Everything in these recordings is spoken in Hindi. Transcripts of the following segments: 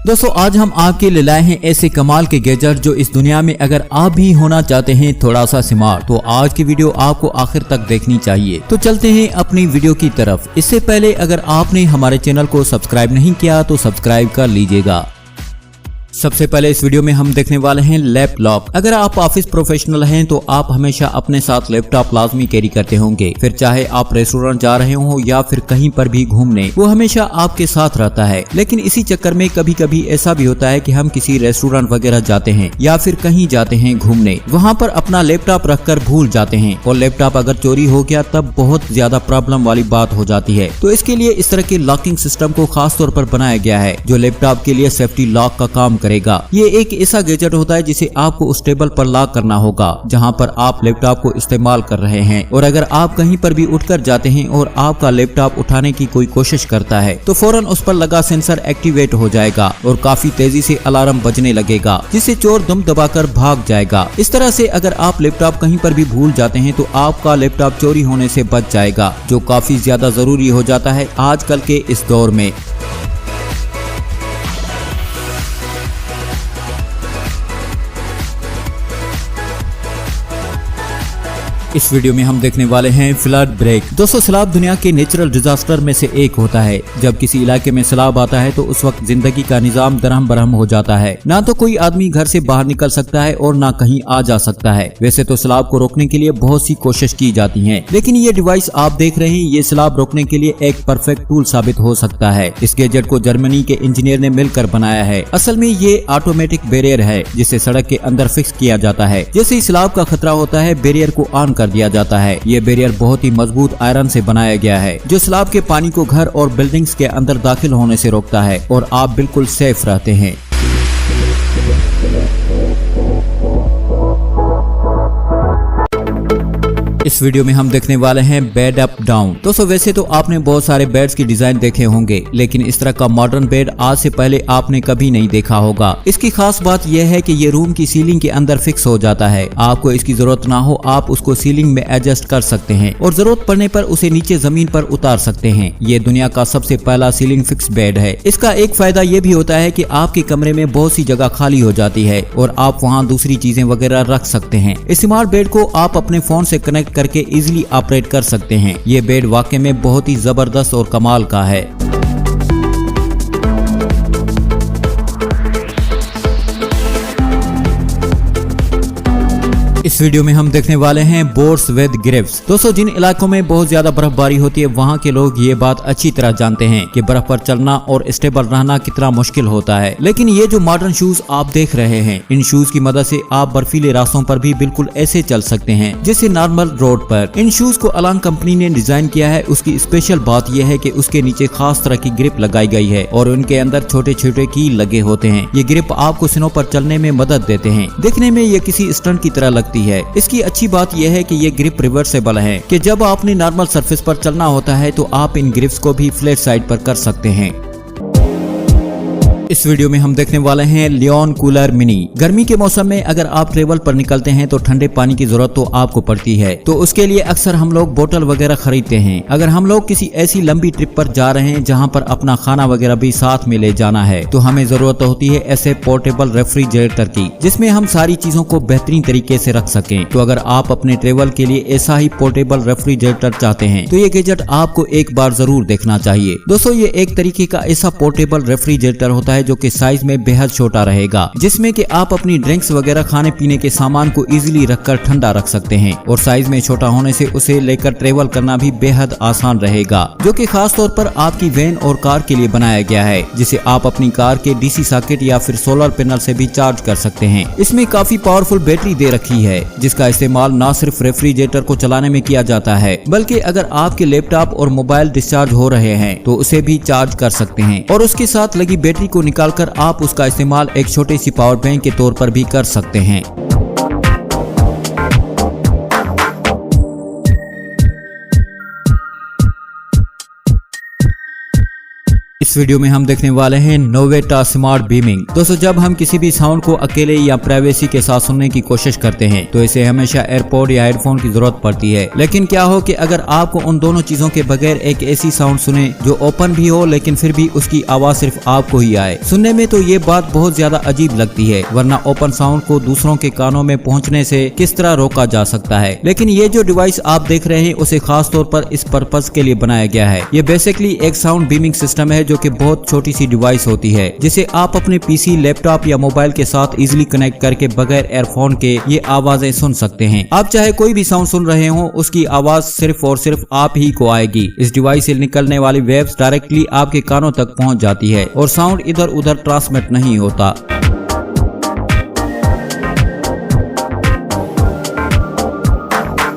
दोस्तों आज हम आपके लिए लाए हैं ऐसे कमाल के गैजेट जो इस दुनिया में अगर आप भी होना चाहते हैं थोड़ा सा स्मार्ट, तो आज की वीडियो आपको आखिर तक देखनी चाहिए। तो चलते हैं अपनी वीडियो की तरफ। इससे पहले अगर आपने हमारे चैनल को सब्सक्राइब नहीं किया तो सब्सक्राइब कर लीजिएगा। सबसे पहले इस वीडियो में हम देखने वाले हैं लैपटॉप। अगर आप ऑफिस प्रोफेशनल हैं तो आप हमेशा अपने साथ लैपटॉप लाजमी कैरी करते होंगे, फिर चाहे आप रेस्टोरेंट जा रहे हो या फिर कहीं पर भी घूमने, वो हमेशा आपके साथ रहता है। लेकिन इसी चक्कर में कभी कभी ऐसा भी होता है कि हम किसी रेस्टोरेंट वगैरह जाते हैं या फिर कहीं जाते हैं घूमने, वहाँ पर अपना लैपटॉप रखकर भूल जाते हैं और लैपटॉप अगर चोरी हो गया तब बहुत ज्यादा प्रॉब्लम वाली बात हो जाती है। तो इसके लिए इस तरह के लॉकिंग सिस्टम को खास तौर पर बनाया गया है जो लैपटॉप के लिए सेफ्टी लॉक का काम करेगा। ये एक ऐसा गैजेट होता है जिसे आपको उस टेबल पर लॉक करना होगा जहां पर आप लैपटॉप को इस्तेमाल कर रहे हैं, और अगर आप कहीं पर भी उठकर जाते हैं और आपका लैपटॉप उठाने की कोई कोशिश करता है तो फौरन उस पर लगा सेंसर एक्टिवेट हो जाएगा और काफी तेजी से अलार्म बजने लगेगा, जिससे चोर दम दबाकर भाग जाएगा। इस तरह से अगर आप लैपटॉप कहीं पर भी भूल जाते हैं तो आपका लैपटॉप चोरी होने से बच जाएगा, जो काफी ज्यादा जरूरी हो जाता है आजकल के इस दौर में। इस वीडियो में हम देखने वाले हैं फ्लड ब्रेक। दोस्तों सैलाब दुनिया के नेचुरल डिजास्टर में से एक होता है। जब किसी इलाके में सैलाब आता है तो उस वक्त जिंदगी का निजाम दरहम बरहम हो जाता है। ना तो कोई आदमी घर से बाहर निकल सकता है और ना कहीं आ जा सकता है। वैसे तो सैलाब को रोकने के लिए बहुत सी कोशिश की जाती है, लेकिन ये डिवाइस आप देख रहे हैं ये सैलाब रोकने के लिए एक परफेक्ट टूल साबित हो सकता है। इस गैजेट को जर्मनी के इंजीनियर ने मिलकर बनाया है। असल में ये ऑटोमेटिक बैरियर है जिसे सड़क के अंदर फिक्स किया जाता है। जैसे ही सैलाब का खतरा होता है बैरियर को ऑन कर दिया जाता है। ये बैरियर बहुत ही मजबूत आयरन से बनाया गया है जो सैलाब के पानी को घर और बिल्डिंग्स के अंदर दाखिल होने से रोकता है और आप बिल्कुल सेफ रहते हैं। इस वीडियो में हम देखने वाले हैं बेड अप डाउन। दोस्तों वैसे तो आपने बहुत सारे बेड्स की डिजाइन देखे होंगे, लेकिन इस तरह का मॉडर्न बेड आज से पहले आपने कभी नहीं देखा होगा। इसकी खास बात यह है कि ये रूम की सीलिंग के अंदर फिक्स हो जाता है। आपको इसकी जरूरत ना हो आप उसको सीलिंग में एडजस्ट कर सकते हैं और जरूरत पड़ने पर उसे नीचे जमीन पर उतार सकते हैं। ये दुनिया का सबसे पहला सीलिंग फिक्स बेड है। इसका एक फायदा ये भी होता है कि आपके कमरे में बहुत सी जगह खाली हो जाती है और आप वहाँ दूसरी चीजें वगैरह रख सकते हैं। इस स्मार्ट बेड को आप अपने फोन से कनेक्ट करके इजीली ऑपरेट कर सकते हैं। ये बेड वाकई में बहुत ही जबरदस्त और कमाल का है। इस वीडियो में हम देखने वाले हैं बोर्ड्स विद ग्रिप्स। दोस्तों जिन इलाकों में बहुत ज्यादा बर्फबारी होती है वहाँ के लोग ये बात अच्छी तरह जानते हैं कि बर्फ पर चलना और स्टेबल रहना कितना मुश्किल होता है। लेकिन ये जो मॉडर्न शूज आप देख रहे हैं, इन शूज की मदद से आप बर्फीले रास्तों पर भी बिल्कुल ऐसे चल सकते हैं जैसे नॉर्मल रोड पर। इन शूज को अलान कंपनी ने डिजाइन किया है। उसकी स्पेशल बात यह है कि उसके नीचे खास तरह की ग्रिप लगाई गई है और उनके अंदर छोटे छोटे कील लगे होते हैं। ये ग्रिप आपको स्नो पर चलने में मदद देते हैं। देखने में ये किसी स्टंट की तरह लगती है। इसकी अच्छी बात यह है कि ये ग्रिप रिवर्सेबल है कि जब आपने नॉर्मल सरफेस पर चलना होता है तो आप इन ग्रिप्स को भी फ्लैट साइड पर कर सकते हैं। इस वीडियो में हम देखने वाले हैं लियोन कूलर मिनी। गर्मी के मौसम में अगर आप ट्रेवल पर निकलते हैं तो ठंडे पानी की जरूरत तो आपको पड़ती है, तो उसके लिए अक्सर हम लोग बोतल वगैरह खरीदते हैं। अगर हम लोग किसी ऐसी लंबी ट्रिप पर जा रहे हैं जहां पर अपना खाना वगैरह भी साथ में ले जाना है तो हमें जरूरत होती है ऐसे पोर्टेबल रेफ्रिजरेटर की जिसमें हम सारी चीजों को बेहतरीन तरीके से रख सकें। तो अगर आप अपने ट्रेवल के लिए ऐसा ही पोर्टेबल रेफ्रिजरेटर चाहते हैं तो ये गैजेट आपको एक बार जरूर देखना चाहिए। दोस्तों ये एक तरीके का ऐसा पोर्टेबल रेफ्रिजरेटर होता है जो कि साइज में बेहद छोटा रहेगा, जिसमें कि आप अपनी ड्रिंक्स वगैरह खाने पीने के सामान को इजीली रखकर ठंडा रख सकते हैं और साइज में छोटा होने से उसे लेकर ट्रेवल करना भी बेहद आसान रहेगा, जो कि खास तौर पर आपकी वैन और कार के लिए बनाया गया है, जिसे आप अपनी कार के डीसी सॉकेट या फिर सोलर पैनल से भी चार्ज कर सकते हैं। इसमें काफी पावरफुल बैटरी दे रखी है जिसका इस्तेमाल न सिर्फ रेफ्रिजरेटर को चलाने में किया जाता है बल्कि अगर आपके लैपटॉप और मोबाइल डिस्चार्ज हो रहे हैं तो उसे भी चार्ज कर सकते हैं और उसके साथ लगी बैटरी को निकालकर आप उसका इस्तेमाल एक छोटी सी पावर बैंक के तौर पर भी कर सकते हैं। इस वीडियो में हम देखने वाले हैं नोवेटा स्मार्ट बीमिंग। दोस्तों, जब हम किसी भी साउंड को अकेले या प्राइवेसी के साथ सुनने की कोशिश करते हैं तो इसे हमेशा एयरपोर्ट या हेडफोन की जरूरत पड़ती है। लेकिन क्या हो कि अगर आपको उन दोनों चीजों के बगैर एक ऐसी साउंड सुने जो ओपन भी हो लेकिन फिर भी उसकी आवाज सिर्फ आपको ही आए। सुनने में तो ये बात बहुत ज्यादा अजीब लगती है, वरना ओपन साउंड को दूसरों के कानों में पहुंचने से किस तरह रोका जा सकता है। लेकिन ये जो डिवाइस आप देख रहे हैं उसे खास तौर पर इस पर्पज के लिए बनाया गया है। ये बेसिकली एक साउंड बीमिंग सिस्टम है जो कि बहुत छोटी सी डिवाइस होती है, जिसे आप अपने पीसी, लैपटॉप या मोबाइल के साथ इजीली कनेक्ट करके बगैर एयरफोन के ये आवाजें सुन सकते हैं। आप चाहे कोई भी साउंड सुन रहे हो, उसकी आवाज सिर्फ और सिर्फ आप ही को आएगी। इस डिवाइस से निकलने वाली वेव्स डायरेक्टली आपके कानों तक पहुंच जाती है और साउंड इधर उधर ट्रांसमिट नहीं होता।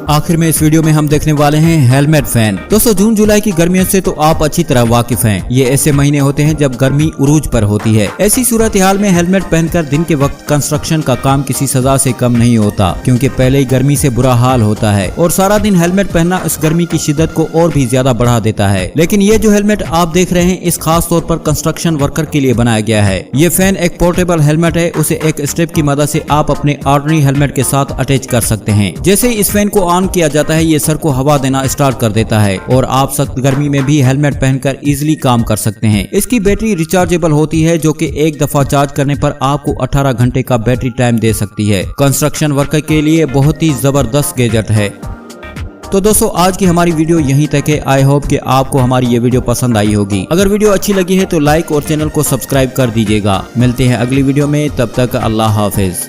आखिर में इस वीडियो में हम देखने वाले हैं हेलमेट फैन। दोस्तों, जून जुलाई की गर्मियों से तो आप अच्छी तरह वाकिफ हैं। ये ऐसे महीने होते हैं जब गर्मी उरूज पर होती है। ऐसी सूरत हाल में हेलमेट पहनकर दिन के वक्त कंस्ट्रक्शन का काम किसी सजा से कम नहीं होता, क्योंकि पहले ही गर्मी से बुरा हाल होता है और सारा दिन हेलमेट पहनना इस गर्मी की शिद्दत को और भी ज्यादा बढ़ा देता है। लेकिन ये जो हेलमेट आप देख रहे हैं, इस खास तौर पर कंस्ट्रक्शन वर्कर के लिए बनाया गया है। ये फैन एक पोर्टेबल हेलमेट है, उसे एक स्ट्रिप की मदद से आप अपने ऑर्डिनरी हेलमेट के साथ अटैच कर सकते हैं। जैसे ही इस फैन को ऑन किया जाता है, ये सर को हवा देना स्टार्ट कर देता है और आप सख्त गर्मी में भी हेलमेट पहनकर इजीली काम कर सकते हैं। इसकी बैटरी रिचार्जेबल होती है, जो कि एक दफा चार्ज करने पर आपको 18 घंटे का बैटरी टाइम दे सकती है। कंस्ट्रक्शन वर्कर के लिए बहुत ही जबरदस्त गैजेट है। तो दोस्तों, आज की हमारी वीडियो यहीं तक है। आई होप कि आपको हमारी ये वीडियो पसंद आई होगी। अगर वीडियो अच्छी लगी है तो लाइक और चैनल को सब्सक्राइब कर दीजिएगा। मिलते हैं अगली वीडियो में, तब तक अल्लाह हाफिज।